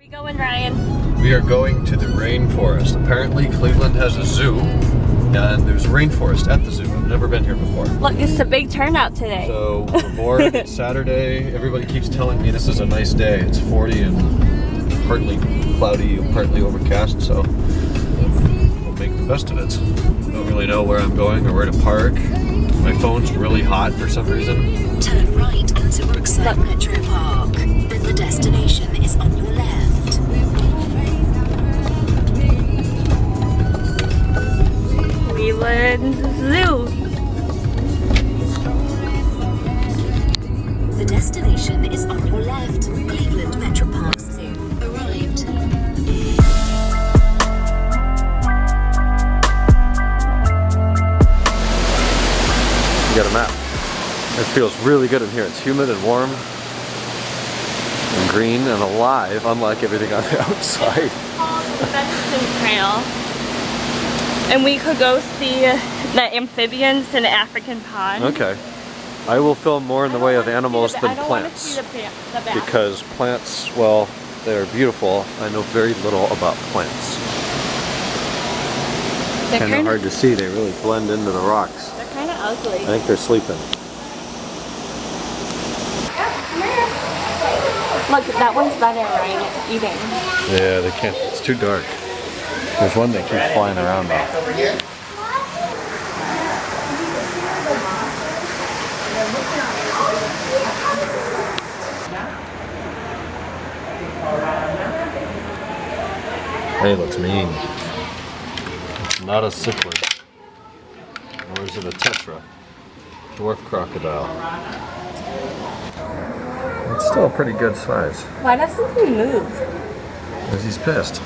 We going, Ryan? We are going to the Rainforest. Apparently Cleveland has a zoo and there's a rainforest at the zoo. I've never been here before. Look, it's a big turnout today. So we're bored. It's Saturday. Everybody keeps telling me this is a nice day. It's 40 and partly cloudy, partly overcast, so we'll make the best of it. I don't really know where I'm going or where to park. My phone's really hot for some reason. Turn right into Brookside Metro Park. Then the destination is on your left. Cleveland Zoo. The destination is on your left. Cleveland Metro Park Zoo. Arrived. You got a map. It feels really good in here. It's humid and warm and green and alive, unlike everything on the outside. The Medicine Trail. And we could go see the amphibians in the African pond. Okay. I will film more in the way of animals than plants. I don't want to see the bat. Because plants, well, they're beautiful. I know very little about plants. They're Kind of hard to see. They really blend into the rocks. They're kind of ugly. I think they're sleeping. Look, that one's better, right? It's eating. Yeah, they can't. It's too dark. There's one that keeps flying around though. Hey, looks mean. It's not a cichlid. Nor is it a tetra. Dwarf crocodile. It's still a pretty good size. Why doesn't he move? Because he's pissed.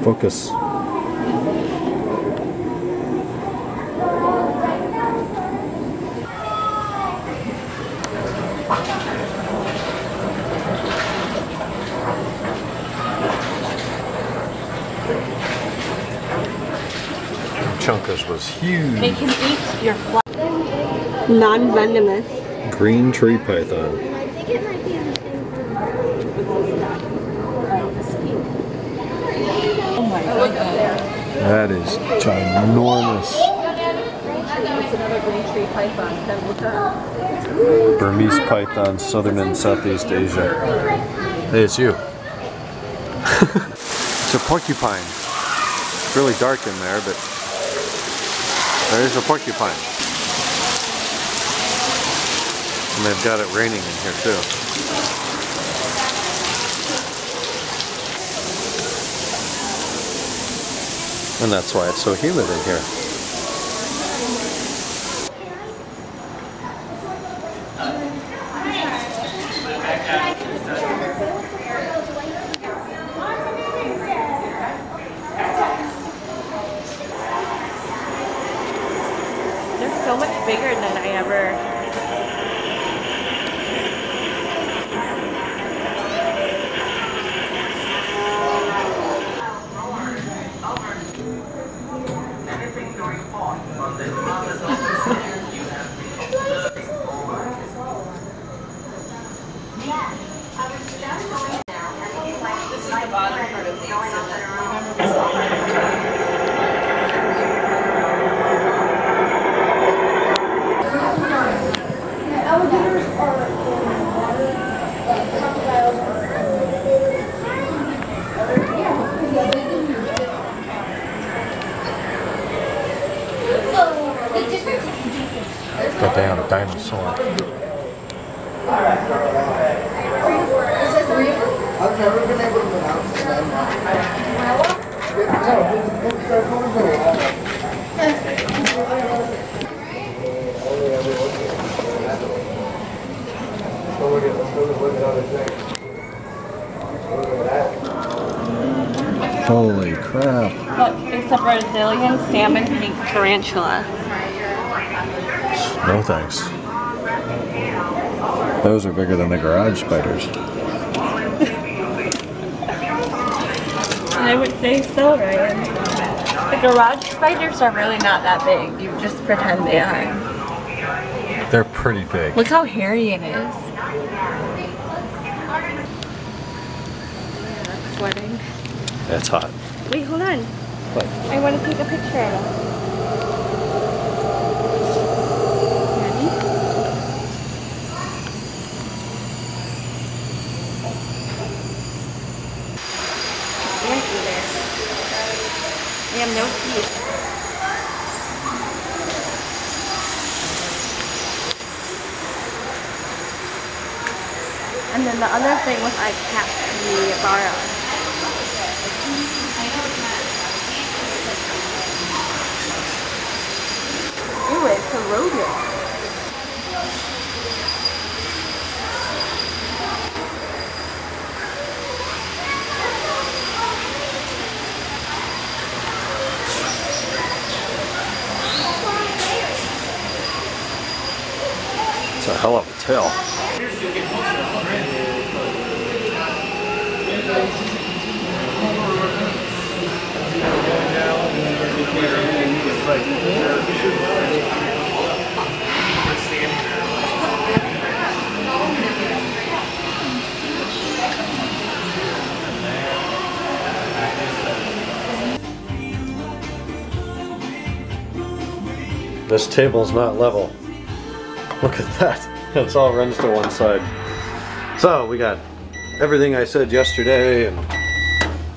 Focus. Chunkus was huge. They can eat your flesh. Non-venomous. Green tree python. I think it might be in the Oh my god. That is ginormous. It's another green tree python. Then look up. Burmese python, southern and Southeast Asia. Hey, it's you. It's a porcupine. It's really dark in there, but there's a porcupine. And they've got it raining in here too. And that's why it's so humid in here. They're so much bigger than I ever. alligators are in water, crocodiles are But they have a dinosaur. I've never been able to pronounce the name. Holy crap. Look, it's a Brazilian salmon pink tarantula. No thanks. Those are bigger than the garage spiders. I would say so, Ryan. The garage spiders are really not that big. You just pretend they are. They're pretty big. Look how hairy it is. I'm sweating. It's hot. Wait, hold on. What? I want to take a picture of it. Ready? I can't do this. I have no teeth. And then the other thing was I kept the bar on. Ooh, it's corroded. It's a hell of a tail. This table's not level. Look at that. It's all runs to one side. So we got everything I said yesterday, and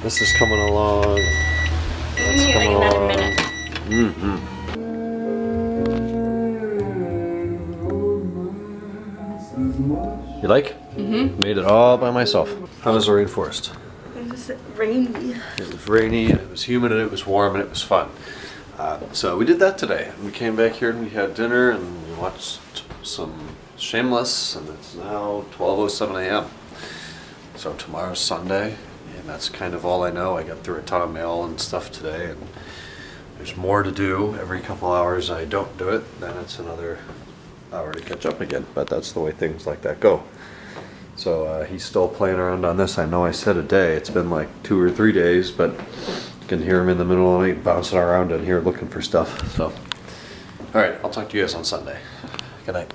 this is coming along. That's coming along. You like? Made it all by myself. How was the rainforest? It was rainy. It was rainy, and it was humid, and it was warm, and it was fun. So we did that today. We came back here and we had dinner and we watched some Shameless, and it's now 12:07 a.m. So tomorrow's Sunday, and that's kind of all I know. I got through a ton of mail and stuff today, and there's more to do. Every couple hours I don't do it, then it's another hour to catch up again. But that's the way things like that go. So he's still playing around on this. I know I said a day. It's been like 2 or 3 days, but you can hear him in the middle of the night bouncing around in here looking for stuff. So, all right, I'll talk to you guys on Sunday. Good night.